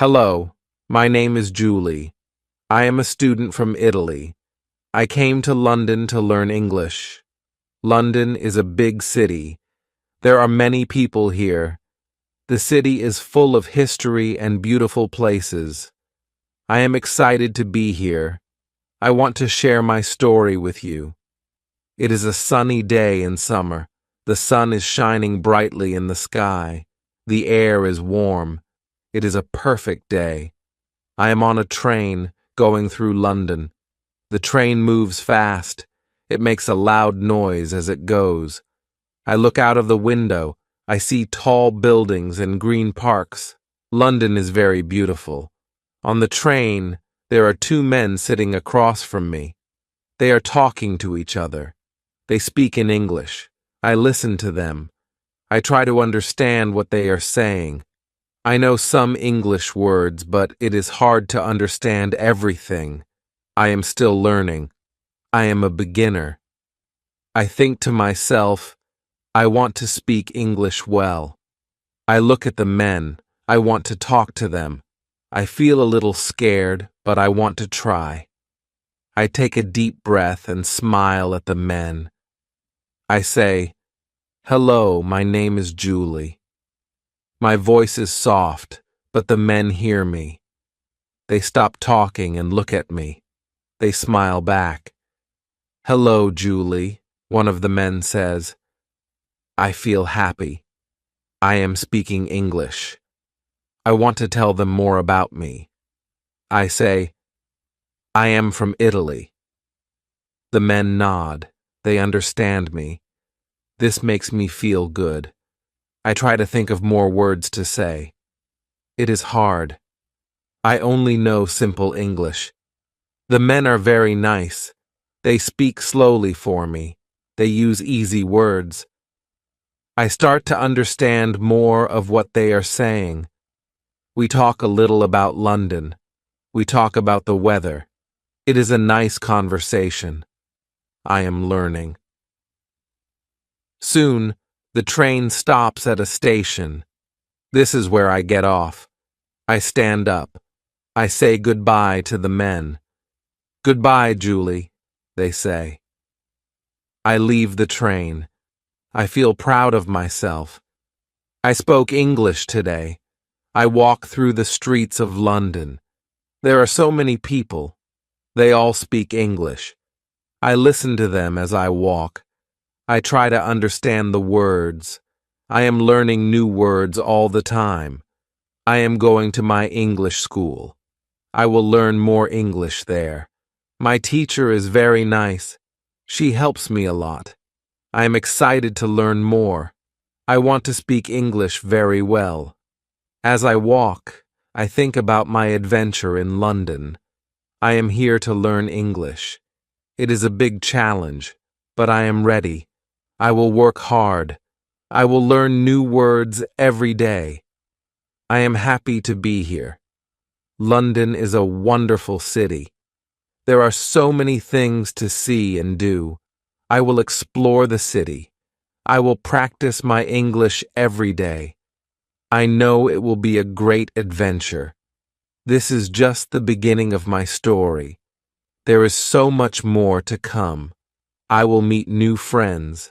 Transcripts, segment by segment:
Hello, my name is Julie. I am a student from Italy. I came to London to learn English. London is a big city. There are many people here. The city is full of history and beautiful places. I am excited to be here. I want to share my story with you. It is a sunny day in summer. The sun is shining brightly in the sky. The air is warm. It is a perfect day. I am on a train going through London. The train moves fast. It makes a loud noise as it goes. I look out of the window. I see tall buildings and green parks. London is very beautiful. On the train, there are two men sitting across from me. They are talking to each other. They speak in English. I listen to them. I try to understand what they are saying. I know some English words, but it is hard to understand everything. I am still learning. I am a beginner. I think to myself, I want to speak English well. I look at the men. I want to talk to them. I feel a little scared, but I want to try. I take a deep breath and smile at the men. I say, "Hello, my name is Julie." My voice is soft, but the men hear me. They stop talking and look at me. They smile back. "Hello, Julie," one of the men says. I feel happy. I am speaking English. I want to tell them more about me. I say, "I am from Italy." The men nod. They understand me. This makes me feel good. I try to think of more words to say. It is hard. I only know simple English. The men are very nice. They speak slowly for me. They use easy words. I start to understand more of what they are saying. We talk a little about London. We talk about the weather. It is a nice conversation. I am learning. Soon, the train stops at a station. This is where I get off. I stand up. I say goodbye to the men. "Goodbye, Julie," they say. I leave the train. I feel proud of myself. I spoke English today. I walk through the streets of London. There are so many people. They all speak English. I listen to them as I walk. I try to understand the words. I am learning new words all the time. I am going to my English school. I will learn more English there. My teacher is very nice. She helps me a lot. I am excited to learn more. I want to speak English very well. As I walk, I think about my adventure in London. I am here to learn English. It is a big challenge, but I am ready. I will work hard. I will learn new words every day. I am happy to be here. London is a wonderful city. There are so many things to see and do. I will explore the city. I will practice my English every day. I know it will be a great adventure. This is just the beginning of my story. There is so much more to come. I will meet new friends.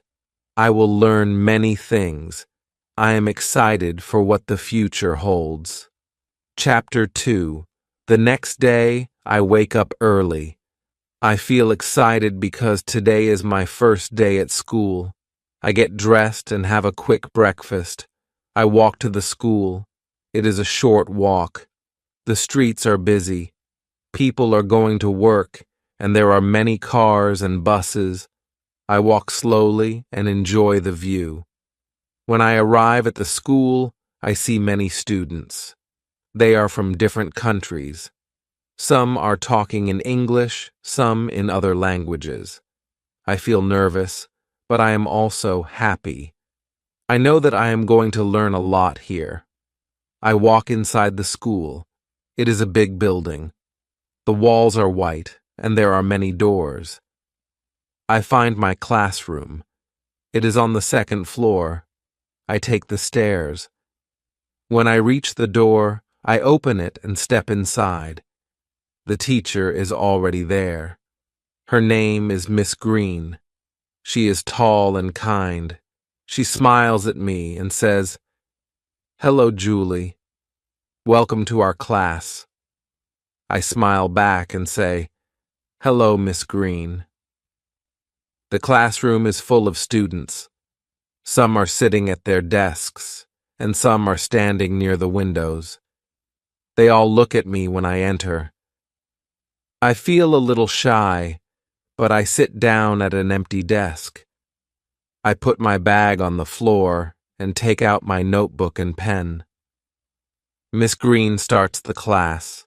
I will learn many things. I am excited for what the future holds. Chapter 2. The next day, I wake up early. I feel excited because today is my first day at school. I get dressed and have a quick breakfast. I walk to the school. It is a short walk. The streets are busy. People are going to work, and there are many cars and buses. I walk slowly and enjoy the view. When I arrive at the school, I see many students. They are from different countries. Some are talking in English, some in other languages. I feel nervous, but I am also happy. I know that I am going to learn a lot here. I walk inside the school. It is a big building. The walls are white, and there are many doors. I find my classroom. It is on the second floor. I take the stairs. When I reach the door, I open it and step inside. The teacher is already there. Her name is Miss Green. She is tall and kind. She smiles at me and says, "Hello, Julie. Welcome to our class." I smile back and say, "Hello, Miss Green." The classroom is full of students. Some are sitting at their desks, and some are standing near the windows. They all look at me when I enter. I feel a little shy, but I sit down at an empty desk. I put my bag on the floor and take out my notebook and pen. Miss Green starts the class.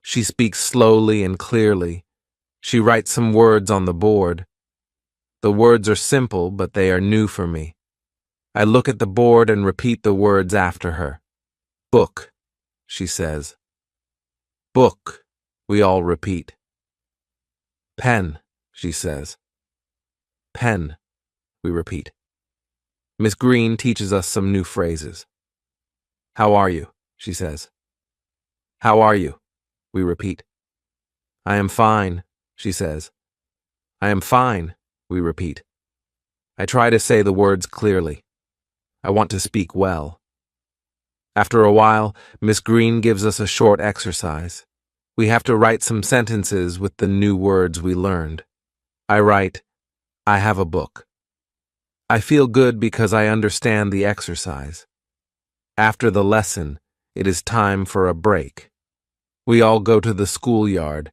She speaks slowly and clearly. She writes some words on the board. The words are simple, but they are new for me. I look at the board and repeat the words after her. "Book," she says. "Book," we all repeat. "Pen," she says. "Pen," we repeat. Miss Green teaches us some new phrases. "How are you?" she says. "How are you?" we repeat. "I am fine," she says. "I am fine," we repeat. I try to say the words clearly. I want to speak well. After a while, Miss Green gives us a short exercise. We have to write some sentences with the new words we learned. I write, "I have a book." I feel good because I understand the exercise. After the lesson, it is time for a break. We all go to the schoolyard.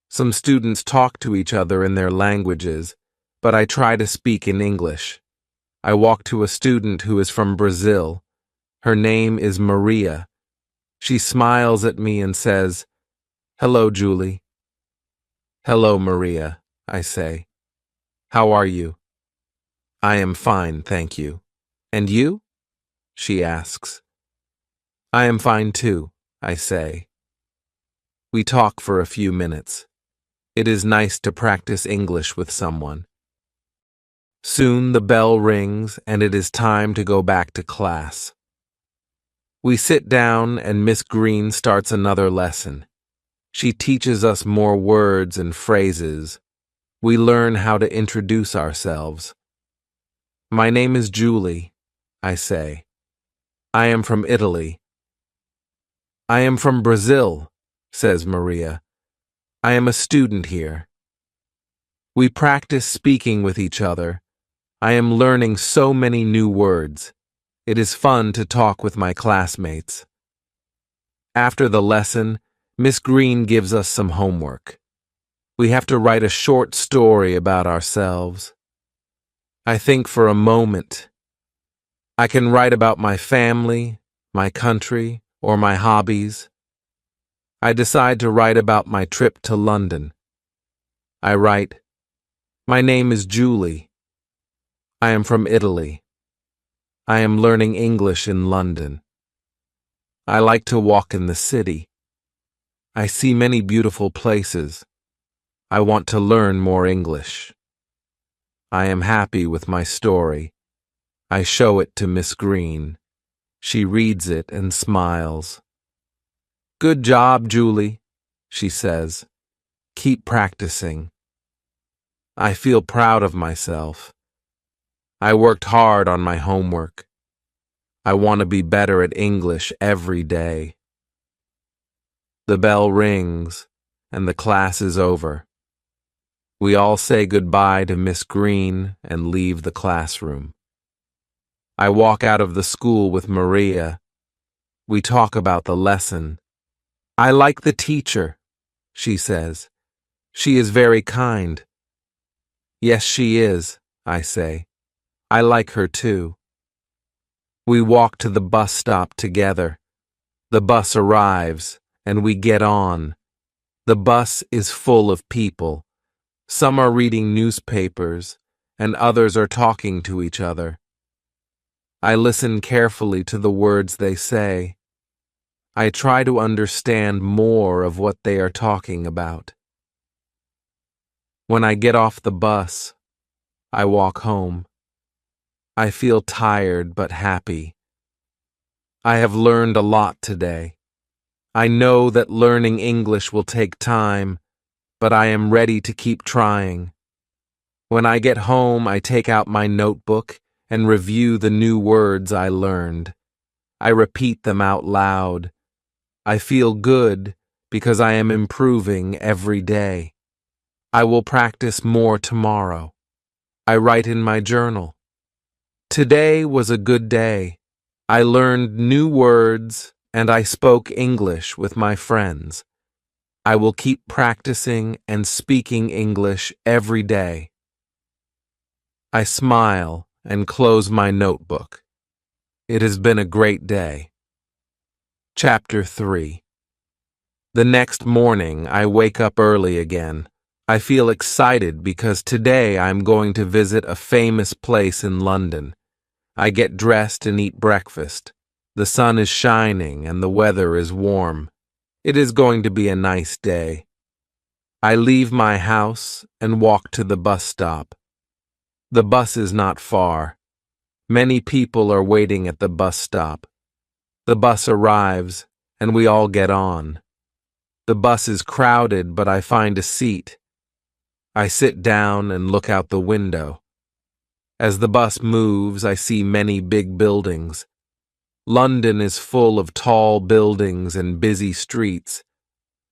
Some students talk to each other in their languages, but I try to speak in English. I walk to a student who is from Brazil. Her name is Maria. She smiles at me and says, "Hello, Julie." "Hello, Maria," I say. "How are you?" "I am fine, thank you." "And you?" she asks. "I am fine too," I say. We talk for a few minutes. It is nice to practice English with someone. Soon the bell rings and it is time to go back to class. We sit down and Miss Green starts another lesson. She teaches us more words and phrases. We learn how to introduce ourselves. "My name is Julie," I say. "I am from Italy." "I am from Brazil," says Maria. "I am a student here." We practice speaking with each other. I am learning so many new words. It is fun to talk with my classmates. After the lesson, Miss Green gives us some homework. We have to write a short story about ourselves. I think for a moment. I can write about my family, my country, or my hobbies. I decide to write about my trip to London. I write, "My name is Julie. I am from Italy. I am learning English in London. I like to walk in the city. I see many beautiful places. I want to learn more English. I am happy with my story. I show it to Miss Green. She reads it and smiles. "Good job, Julie," she says. "Keep practicing." I feel proud of myself. I worked hard on my homework. I want to be better at English every day. The bell rings, and the class is over. We all say goodbye to Miss Green and leave the classroom. I walk out of the school with Maria. We talk about the lesson. "I like the teacher," she says. "She is very kind." "Yes, she is," I say. "I like her too." We walk to the bus stop together. The bus arrives, and we get on. The bus is full of people. Some are reading newspapers, and others are talking to each other. I listen carefully to the words they say. I try to understand more of what they are talking about. When I get off the bus, I walk home. I feel tired but happy. I have learned a lot today. I know that learning English will take time, but I am ready to keep trying. When I get home, I take out my notebook and review the new words I learned. I repeat them out loud. I feel good because I am improving every day. I will practice more tomorrow. I write in my journal. Today was a good day. I learned new words and I spoke English with my friends. I will keep practicing and speaking English every day. I smile and close my notebook. It has been a great day. Chapter 3. The next morning, I wake up early again. I feel excited because today I'm going to visit a famous place in London. I get dressed and eat breakfast. The sun is shining and the weather is warm. It is going to be a nice day. I leave my house and walk to the bus stop. The bus is not far. Many people are waiting at the bus stop. The bus arrives and we all get on. The bus is crowded, but I find a seat. I sit down and look out the window. As the bus moves, I see many big buildings. London is full of tall buildings and busy streets.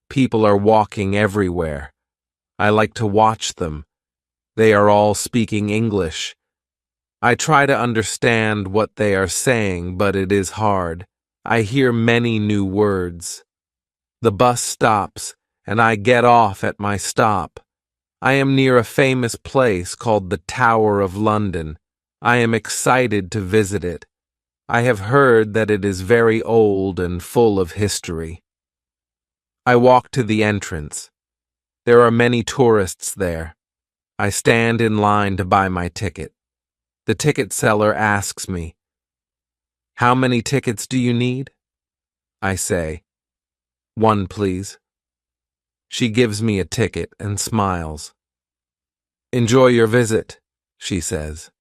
People are walking everywhere. I like to watch them. They are all speaking English. I try to understand what they are saying, but it is hard. I hear many new words. The bus stops, and I get off at my stop. I am near a famous place called the Tower of London. I am excited to visit it. I have heard that it is very old and full of history. I walk to the entrance. There are many tourists there. I stand in line to buy my ticket. The ticket seller asks me, "How many tickets do you need?" I say, "One, please." She gives me a ticket and smiles. "Enjoy your visit," she says.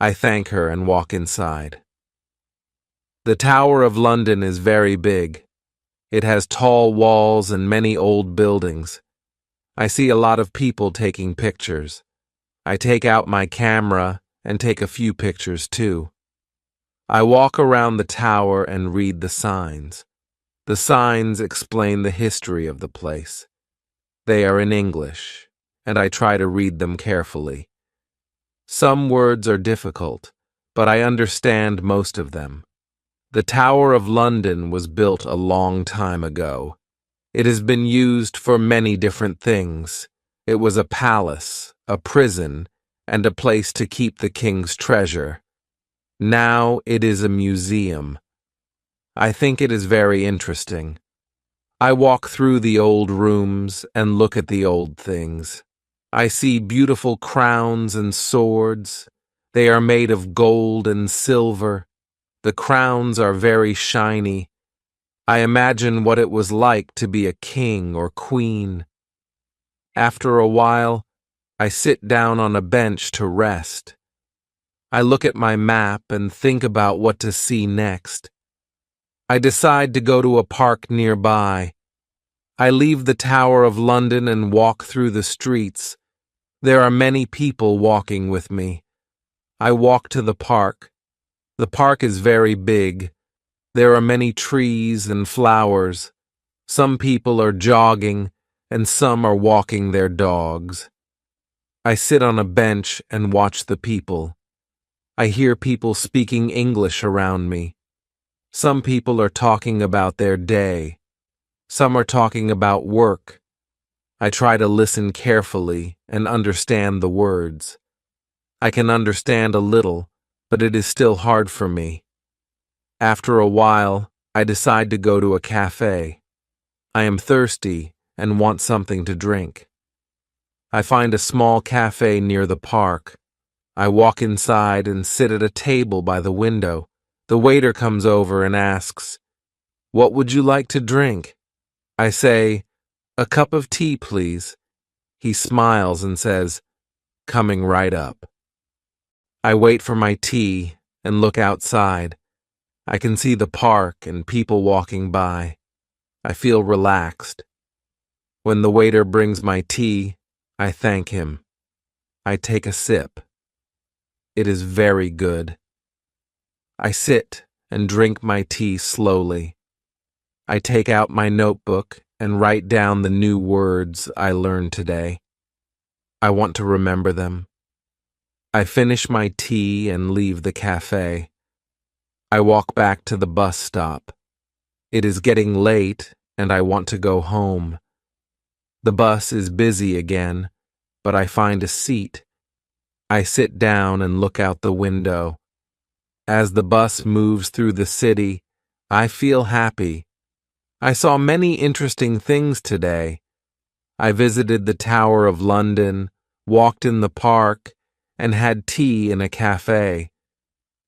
I thank her and walk inside. The Tower of London is very big. It has tall walls and many old buildings. I see a lot of people taking pictures. I take out my camera and take a few pictures too. I walk around the tower and read the signs. The signs explain the history of the place. They are in English, and I try to read them carefully. Some words are difficult, but I understand most of them. The Tower of London was built a long time ago. It has been used for many different things. It was a palace, a prison, and a place to keep the king's treasure. Now it is a museum. I think it is very interesting. I walk through the old rooms and look at the old things. I see beautiful crowns and swords. They are made of gold and silver. The crowns are very shiny. I imagine what it was like to be a king or queen. After a while, I sit down on a bench to rest. I look at my map and think about what to see next. I decide to go to a park nearby. I leave the Tower of London and walk through the streets. There are many people walking with me. I walk to the park. The park is very big. There are many trees and flowers. Some people are jogging, and some are walking their dogs. I sit on a bench and watch the people. I hear people speaking English around me. Some people are talking about their day. Some are talking about work. I try to listen carefully and understand the words. I can understand a little, but it is still hard for me. After a while, I decide to go to a cafe. I am thirsty and want something to drink. I find a small cafe near the park. I walk inside and sit at a table by the window. The waiter comes over and asks, "What would you like to drink?" I say, "A cup of tea, please." He smiles and says, "Coming right up." I wait for my tea and look outside. I can see the park and people walking by. I feel relaxed. When the waiter brings my tea, I thank him. I take a sip. It is very good. I sit and drink my tea slowly. I take out my notebook and write down the new words I learned today. I want to remember them. I finish my tea and leave the cafe. I walk back to the bus stop. It is getting late and I want to go home. The bus is busy again, but I find a seat. I sit down and look out the window. As the bus moves through the city, I feel happy. I saw many interesting things today. I visited the Tower of London, walked in the park, and had tea in a cafe.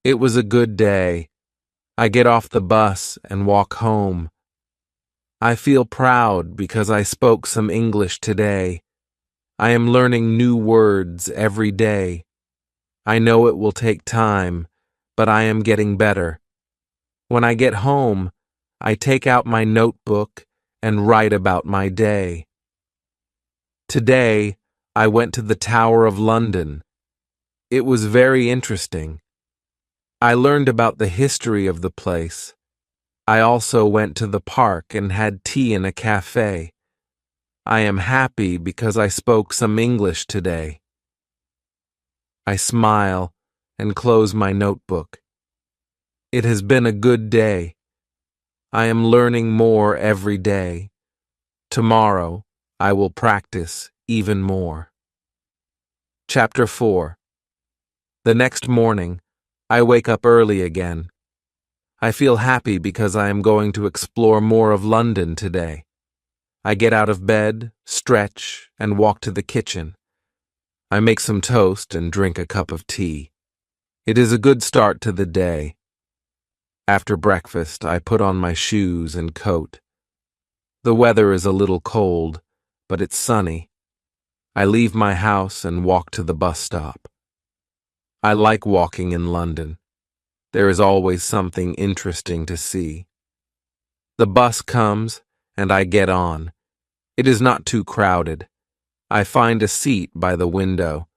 It was a good day. I get off the bus and walk home. I feel proud because I spoke some English today. I am learning new words every day. I know it will take time, but I am getting better. When I get home, I take out my notebook and write about my day. Today, I went to the Tower of London. It was very interesting. I learned about the history of the place. I also went to the park and had tea in a cafe. I am happy because I spoke some English today. I smile and close my notebook. It has been a good day. I am learning more every day. Tomorrow, I will practice even more. Chapter 4. The next morning, I wake up early again. I feel happy because I am going to explore more of London today. I get out of bed, stretch, and walk to the kitchen. I make some toast and drink a cup of tea. It is a good start to the day. After breakfast, I put on my shoes and coat. The weather is a little cold, but it's sunny. I leave my house and walk to the bus stop. I like walking in London. There is always something interesting to see. The bus comes, and I get on. It is not too crowded. I find a seat by the window.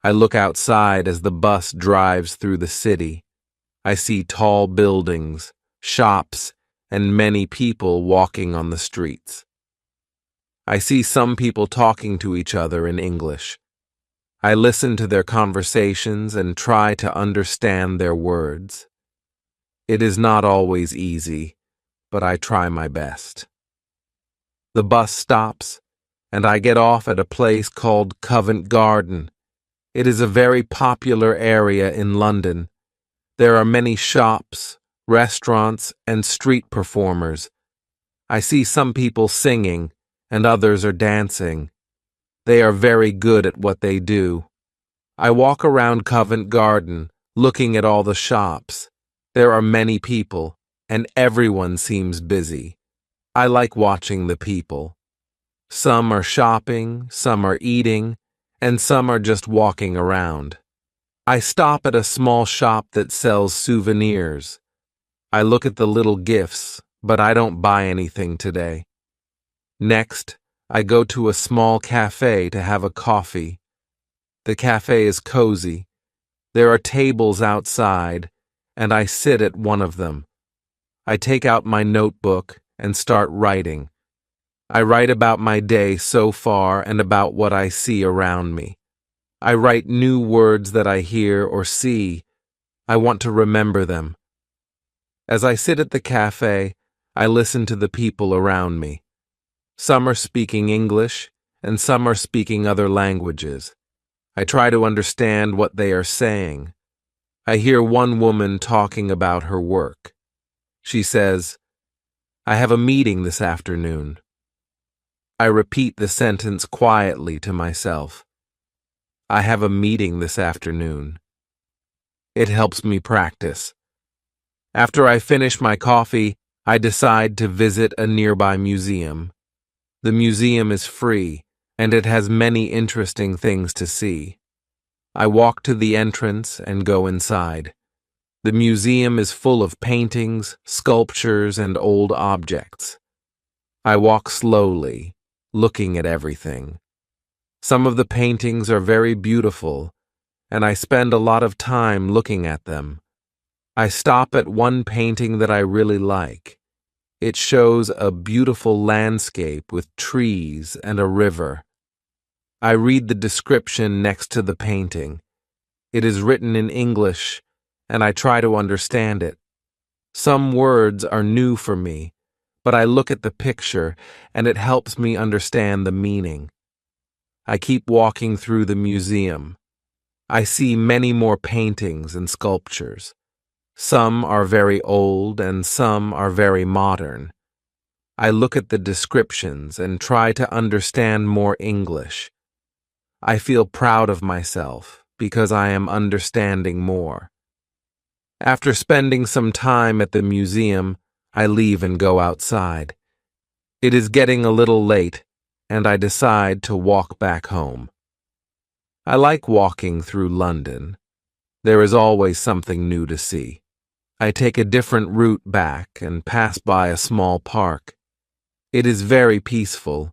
I look outside as the bus drives through the city. I see tall buildings, shops, and many people walking on the streets. I see some people talking to each other in English. I listen to their conversations and try to understand their words. It is not always easy, but I try my best. The bus stops, and I get off at a place called Covent Garden. It is a very popular area in London. There are many shops, restaurants, and street performers. I see some people singing, and others are dancing. They are very good at what they do. I walk around Covent Garden, looking at all the shops. There are many people, and everyone seems busy. I like watching the people. Some are shopping, some are eating, and some are just walking around. I stop at a small shop that sells souvenirs. I look at the little gifts, but I don't buy anything today. Next, I go to a small cafe to have a coffee. The cafe is cozy. There are tables outside, and I sit at one of them. I take out my notebook and start writing. I write about my day so far and about what I see around me. I write new words that I hear or see. I want to remember them. As I sit at the cafe, I listen to the people around me. Some are speaking English, and some are speaking other languages. I try to understand what they are saying. I hear one woman talking about her work. She says, "I have a meeting this afternoon." I repeat the sentence quietly to myself. I have a meeting this afternoon. It helps me practice. After I finish my coffee, I decide to visit a nearby museum. The museum is free, and it has many interesting things to see. I walk to the entrance and go inside. The museum is full of paintings, sculptures, and old objects. I walk slowly, looking at everything. Some of the paintings are very beautiful, and I spend a lot of time looking at them. I stop at one painting that I really like. It shows a beautiful landscape with trees and a river. I read the description next to the painting. It is written in English, and I try to understand it. Some words are new for me, but I look at the picture, and it helps me understand the meaning. I keep walking through the museum. I see many more paintings and sculptures. Some are very old and some are very modern. I look at the descriptions and try to understand more English. I feel proud of myself because I am understanding more. After spending some time at the museum, I leave and go outside. It is getting a little late, and I decide to walk back home. I like walking through London. There is always something new to see. I take a different route back and pass by a small park. It is very peaceful,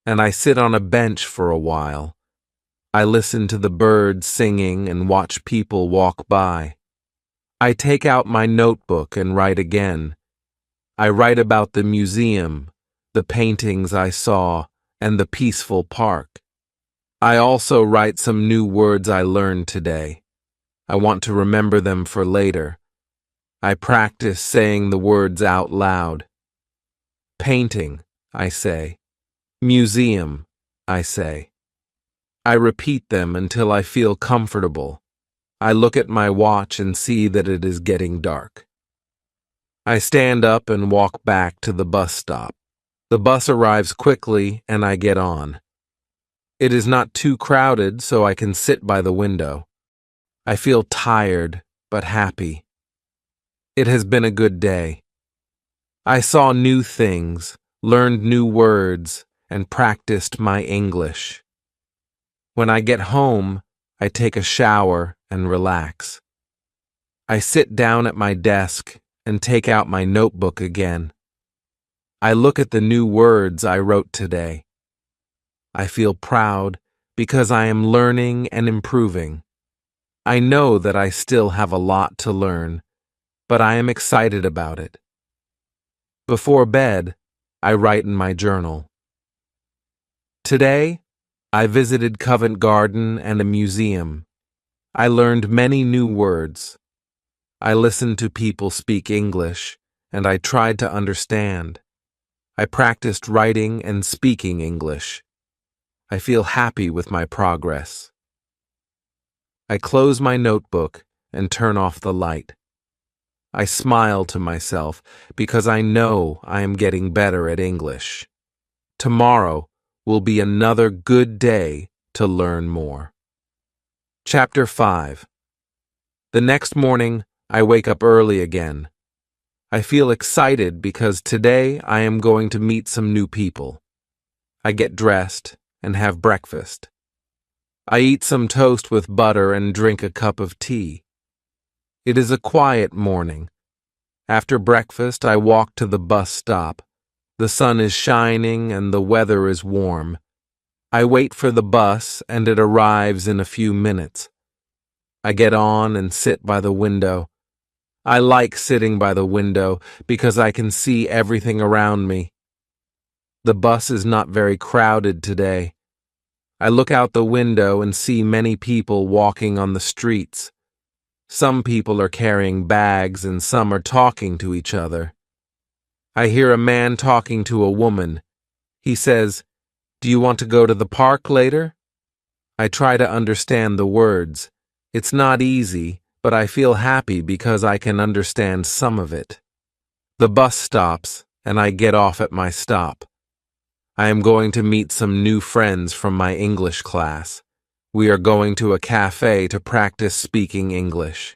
and I sit on a bench for a while. I listen to the birds singing and watch people walk by. I take out my notebook and write again. I write about the museum, the paintings I saw, and the peaceful park. I also write some new words I learned today. I want to remember them for later. I practice saying the words out loud. Painting, I say. Museum, I say. I repeat them until I feel comfortable. I look at my watch and see that it is getting dark. I stand up and walk back to the bus stop. The bus arrives quickly and I get on. It is not too crowded, so I can sit by the window. I feel tired, but happy. It has been a good day. I saw new things, learned new words, and practiced my English. When I get home, I take a shower and relax. I sit down at my desk and take out my notebook again. I look at the new words I wrote today. I feel proud because I am learning and improving. I know that I still have a lot to learn, but I am excited about it. Before bed, I write in my journal. Today, I visited Covent Garden and a museum. I learned many new words. I listened to people speak English, and I tried to understand. I practiced writing and speaking English. I feel happy with my progress. I close my notebook and turn off the light. I smile to myself because I know I am getting better at English. Tomorrow will be another good day to learn more. Chapter 5. The next morning, I wake up early again. I feel excited because today I am going to meet some new people. I get dressed and have breakfast. I eat some toast with butter and drink a cup of tea. It is a quiet morning. After breakfast, I walk to the bus stop. The sun is shining and the weather is warm. I wait for the bus and it arrives in a few minutes. I get on and sit by the window. I like sitting by the window because I can see everything around me. The bus is not very crowded today. I look out the window and see many people walking on the streets. Some people are carrying bags and some are talking to each other. I hear a man talking to a woman. He says, "Do you want to go to the park later?" I try to understand the words. It's not easy, but I feel happy because I can understand some of it. The bus stops and I get off at my stop. I am going to meet some new friends from my English class. We are going to a cafe to practice speaking English.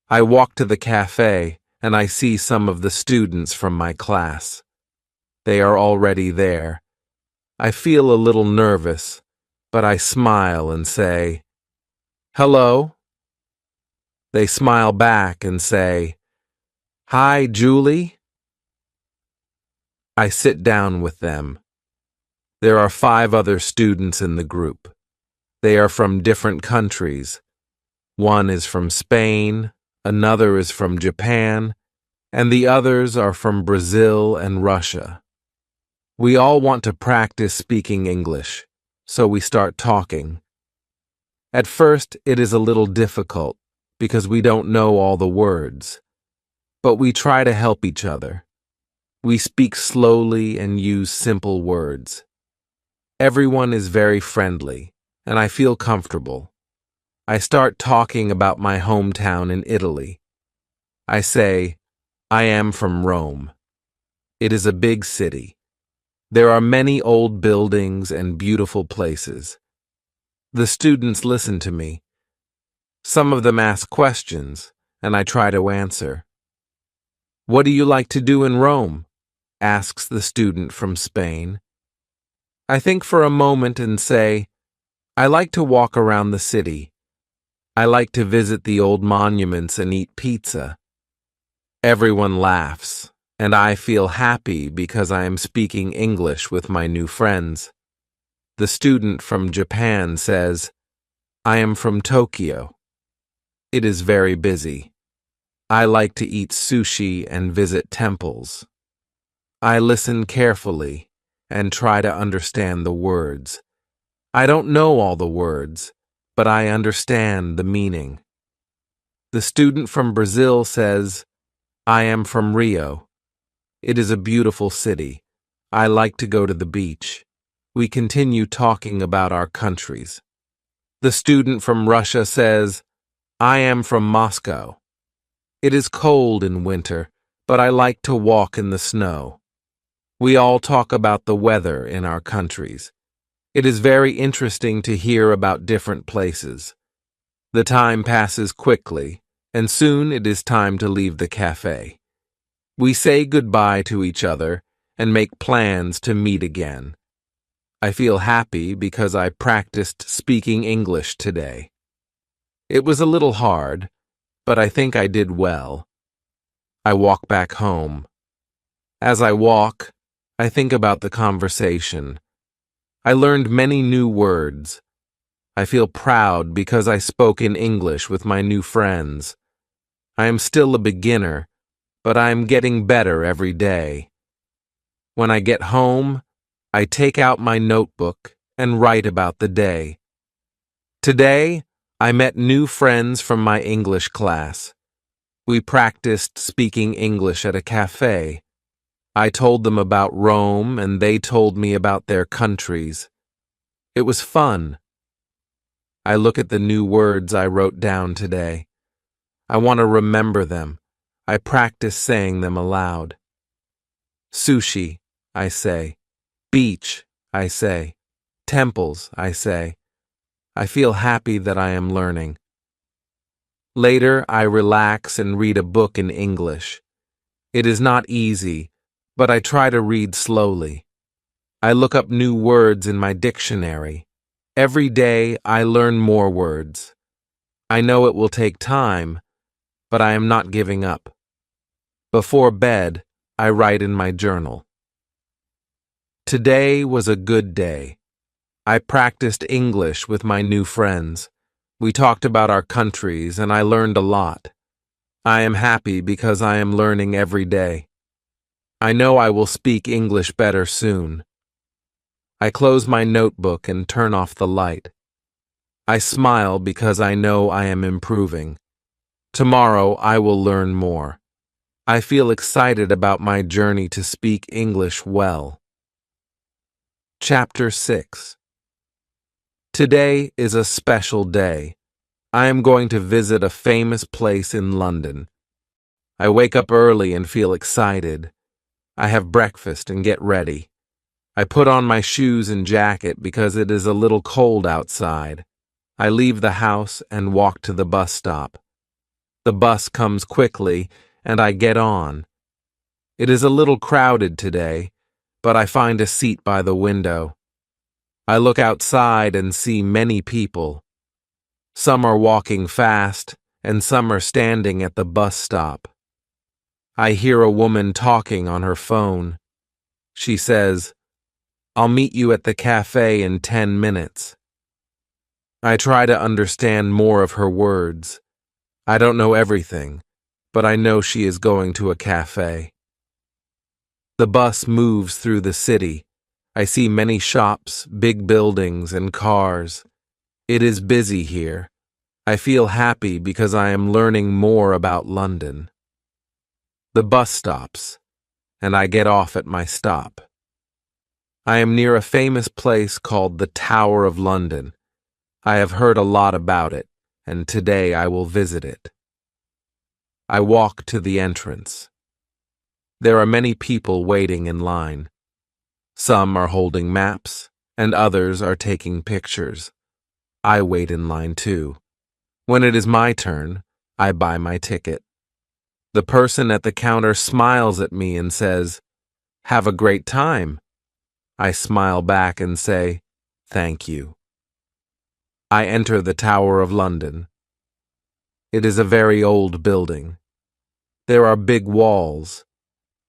I walk to the cafe and I see some of the students from my class. They are already there. I feel a little nervous, but I smile and say, "Hello." They smile back and say, "Hi, Julie." I sit down with them. There are 5 other students in the group. They are from different countries. One is from Spain, another is from Japan, and the others are from Brazil and Russia. We all want to practice speaking English, so we start talking. At first, it is a little difficult because we don't know all the words, but we try to help each other. We speak slowly and use simple words. Everyone is very friendly, and I feel comfortable. I start talking about my hometown in Italy. I say, I am from Rome. It is a big city. There are many old buildings and beautiful places. The students listen to me. Some of them ask questions, and I try to answer. What do you like to do in Rome? Asks the student from Spain. I think for a moment and say, I like to walk around the city. I like to visit the old monuments and eat pizza. Everyone laughs, and I feel happy because I am speaking English with my new friends. The student from Japan says, I am from Tokyo. It is very busy. I like to eat sushi and visit temples. I listen carefully and try to understand the words. I don't know all the words, but I understand the meaning. The student from Brazil says, I am from Rio. It is a beautiful city. I like to go to the beach. We continue talking about our countries. The student from Russia says, I am from Moscow. It is cold in winter, but I like to walk in the snow. We all talk about the weather in our countries. It is very interesting to hear about different places. The time passes quickly, and soon it is time to leave the cafe. We say goodbye to each other and make plans to meet again. I feel happy because I practiced speaking English today. It was a little hard, but I think I did well. I walk back home. As I walk, I think about the conversation. I learned many new words. I feel proud because I spoke in English with my new friends. I am still a beginner, but I am getting better every day. When I get home, I take out my notebook and write about the day. Today, I met new friends from my English class. We practiced speaking English at a cafe. I told them about Rome, and they told me about their countries. It was fun. I look at the new words I wrote down today. I want to remember them. I practice saying them aloud. Sushi, I say. Beach, I say. Temples, I say. I feel happy that I am learning. Later, I relax and read a book in English. It is not easy, but I try to read slowly. I look up new words in my dictionary. Every day, I learn more words. I know it will take time, but I am not giving up. Before bed, I write in my journal. Today was a good day. I practiced English with my new friends. We talked about our countries, and I learned a lot. I am happy because I am learning every day. I know I will speak English better soon. I close my notebook and turn off the light. I smile because I know I am improving. Tomorrow I will learn more. I feel excited about my journey to speak English well. Chapter 6. Today is a special day. I am going to visit a famous place in London. I wake up early and feel excited. I have breakfast and get ready. I put on my shoes and jacket because it is a little cold outside. I leave the house and walk to the bus stop. The bus comes quickly, and I get on. It is a little crowded today, but I find a seat by the window. I look outside and see many people. Some are walking fast, and some are standing at the bus stop. I hear a woman talking on her phone. She says, "I'll meet you at the cafe in 10 minutes." I try to understand more of her words. I don't know everything, but I know she is going to a cafe. The bus moves through the city. I see many shops, big buildings, and cars. It is busy here. I feel happy because I am learning more about London. The bus stops, and I get off at my stop. I am near a famous place called the Tower of London. I have heard a lot about it, and today I will visit it. I walk to the entrance. There are many people waiting in line. Some are holding maps, and others are taking pictures. I wait in line too. When it is my turn, I buy my ticket. The person at the counter smiles at me and says, "Have a great time." I smile back and say, "Thank you." I enter the Tower of London. It is a very old building. There are big walls,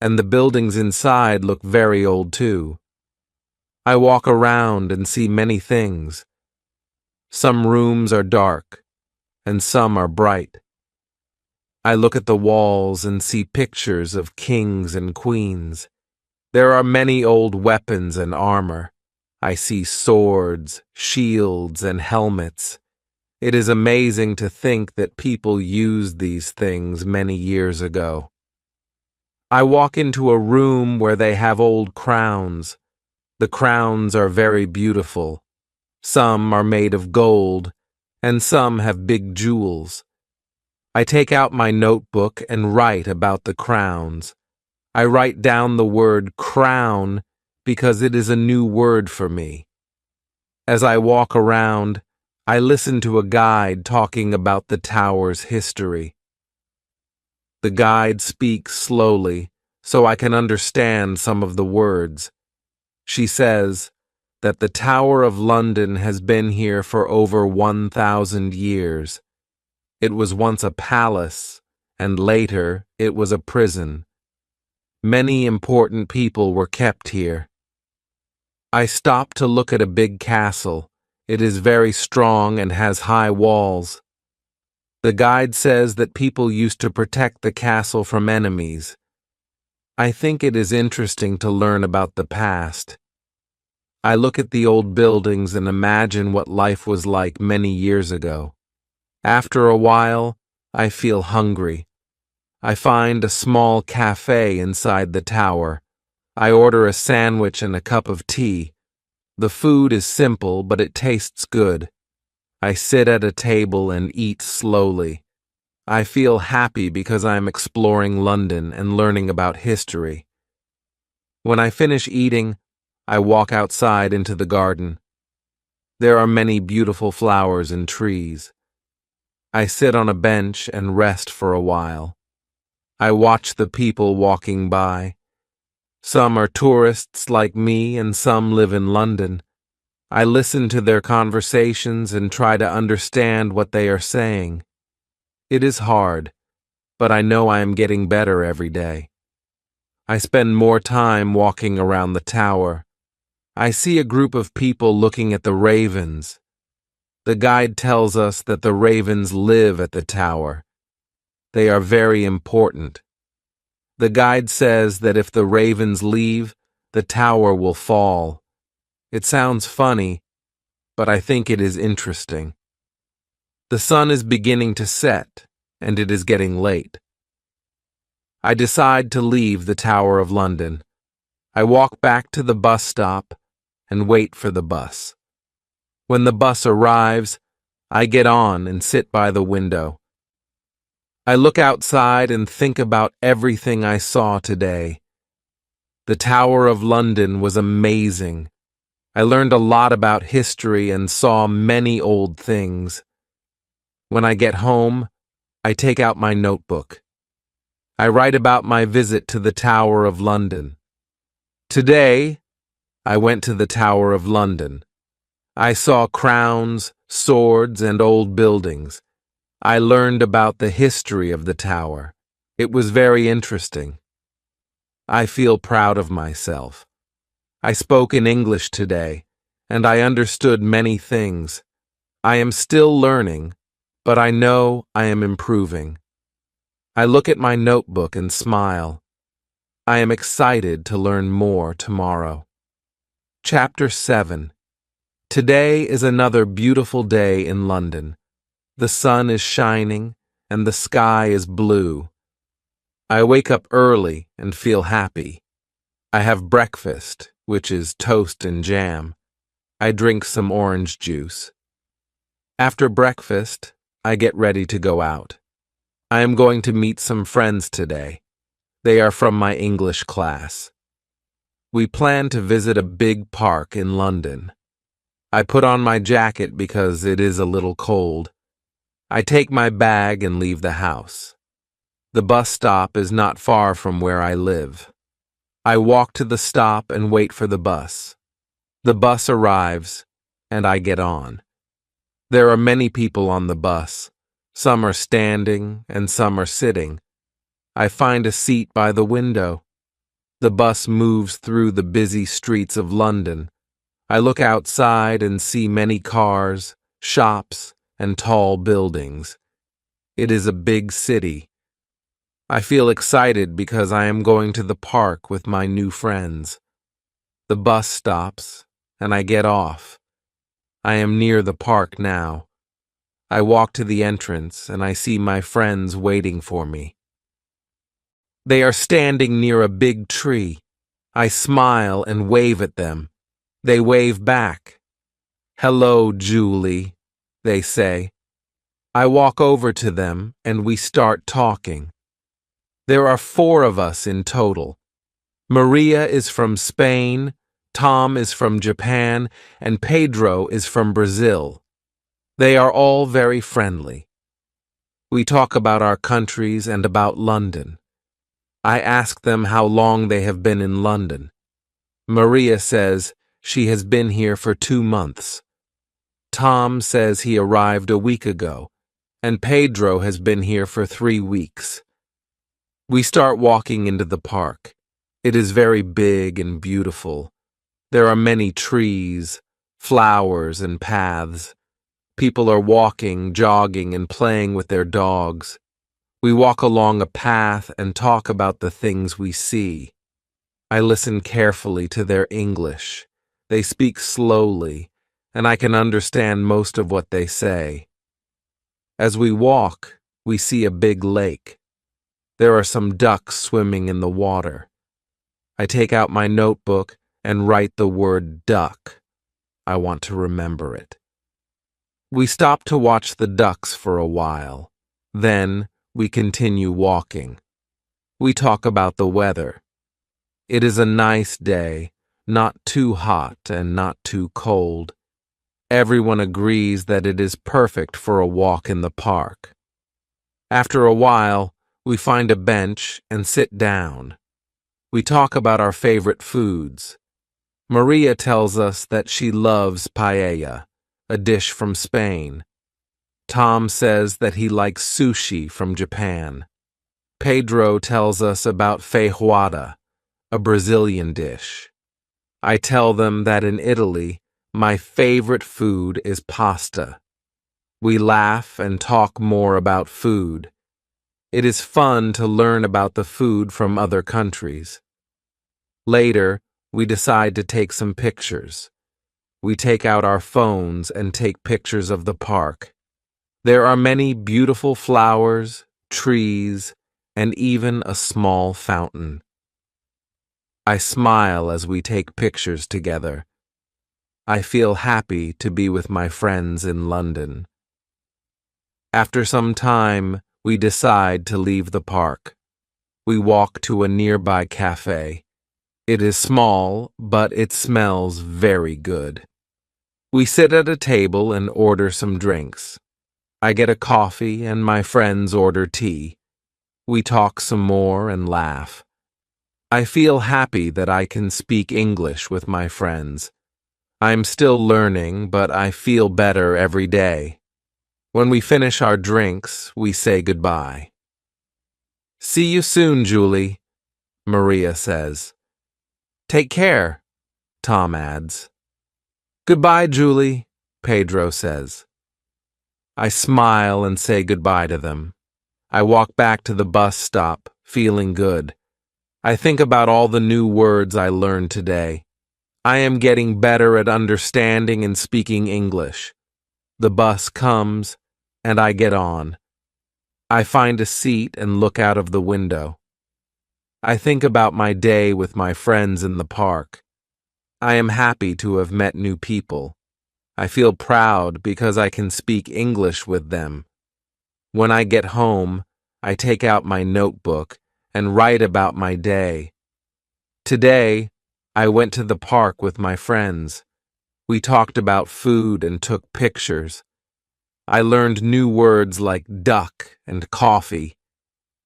and the buildings inside look very old too. I walk around and see many things. Some rooms are dark, and some are bright. I look at the walls and see pictures of kings and queens. There are many old weapons and armor. I see swords, shields, and helmets. It is amazing to think that people used these things many years ago. I walk into a room where they have old crowns. The crowns are very beautiful. Some are made of gold, and some have big jewels. I take out my notebook and write about the crowns. I write down the word crown because it is a new word for me. As I walk around, I listen to a guide talking about the tower's history. The guide speaks slowly so I can understand some of the words. She says that the Tower of London has been here for over 1,000 years. It was once a palace, and later it was a prison. Many important people were kept here. I stop to look at a big castle. It is very strong and has high walls. The guide says that people used to protect the castle from enemies. I think it is interesting to learn about the past. I look at the old buildings and imagine what life was like many years ago. After a while, I feel hungry. I find a small cafe inside the tower. I order a sandwich and a cup of tea. The food is simple, but it tastes good. I sit at a table and eat slowly. I feel happy because I am exploring London and learning about history. When I finish eating, I walk outside into the garden. There are many beautiful flowers and trees. I sit on a bench and rest for a while. I watch the people walking by. Some are tourists like me and some live in London. I listen to their conversations and try to understand what they are saying. It is hard, but I know I am getting better every day. I spend more time walking around the tower. I see a group of people looking at the ravens. The guide tells us that the ravens live at the tower. They are very important. The guide says that if the ravens leave, the tower will fall. It sounds funny, but I think it is interesting. The sun is beginning to set, and it is getting late. I decide to leave the Tower of London. I walk back to the bus stop and wait for the bus. When the bus arrives, I get on and sit by the window. I look outside and think about everything I saw today. The Tower of London was amazing. I learned a lot about history and saw many old things. When I get home, I take out my notebook. I write about my visit to the Tower of London. Today, I went to the Tower of London. I saw crowns, swords, and old buildings. I learned about the history of the tower. It was very interesting. I feel proud of myself. I spoke in English today, and I understood many things. I am still learning, but I know I am improving. I look at my notebook and smile. I am excited to learn more tomorrow. Chapter 7. Today is another beautiful day in London. The sun is shining, and the sky is blue. I wake up early and feel happy. I have breakfast, which is toast and jam. I drink some orange juice. After breakfast, I get ready to go out. I am going to meet some friends today. They are from my English class. We plan to visit a big park in London. I put on my jacket because it is a little cold. I take my bag and leave the house. The bus stop is not far from where I live. I walk to the stop and wait for the bus. The bus arrives, and I get on. There are many people on the bus. Some are standing, and some are sitting. I find a seat by the window. The bus moves through the busy streets of London. I look outside and see many cars, shops, and tall buildings. It is a big city. I feel excited because I am going to the park with my new friends. The bus stops, and I get off. I am near the park now. I walk to the entrance, and I see my friends waiting for me. They are standing near a big tree. I smile and wave at them. They wave back. "Hello, Julie," they say. I walk over to them, and we start talking. There are 4 of us in total. Maria is from Spain, Tom is from Japan, and Pedro is from Brazil. They are all very friendly. We talk about our countries and about London. I ask them how long they have been in London. Maria says she has been here for 2 months. Tom says he arrived a week ago, and Pedro has been here for 3 weeks. We start walking into the park. It is very big and beautiful. There are many trees, flowers, and paths. People are walking, jogging, and playing with their dogs. We walk along a path and talk about the things we see. I listen carefully to their English. They speak slowly, and I can understand most of what they say. As we walk, we see a big lake. There are some ducks swimming in the water. I take out my notebook and write the word duck. I want to remember it. We stop to watch the ducks for a while. Then we continue walking. We talk about the weather. It is a nice day, not too hot and not too cold. Everyone agrees that it is perfect for a walk in the park. After a while, we find a bench and sit down. We talk about our favorite foods. Maria tells us that she loves paella, a dish from Spain. Tom says that he likes sushi from Japan. Pedro tells us about feijoada, a Brazilian dish. I tell them that in Italy, my favorite food is pasta. We laugh and talk more about food. It is fun to learn about the food from other countries. Later, we decide to take some pictures. We take out our phones and take pictures of the park. There are many beautiful flowers, trees, and even a small fountain. I smile as we take pictures together. I feel happy to be with my friends in London. After some time, we decide to leave the park. We walk to a nearby cafe. It is small, but it smells very good. We sit at a table and order some drinks. I get a coffee and my friends order tea. We talk some more and laugh. I feel happy that I can speak English with my friends. I'm still learning, but I feel better every day. When we finish our drinks, we say goodbye. "See you soon, Julie," Maria says. "Take care," Tom adds. Goodbye, Julie, Pedro says. I smile and say goodbye to them. I walk back to the bus stop, feeling good. I think about all the new words I learned today. I am getting better at understanding and speaking English. The bus comes, and I get on. I find a seat and look out of the window. I think about my day with my friends in the park. I am happy to have met new people. I feel proud because I can speak English with them. When I get home, I take out my notebook and write about my day. Today, I went to the park with my friends. We talked about food and took pictures. I learned new words like duck and coffee.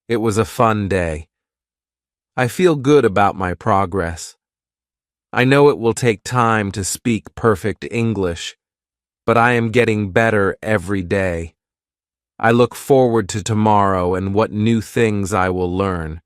It was a fun day. I feel good about my progress. I know it will take time to speak perfect English, but I am getting better every day. I look forward to tomorrow and what new things I will learn.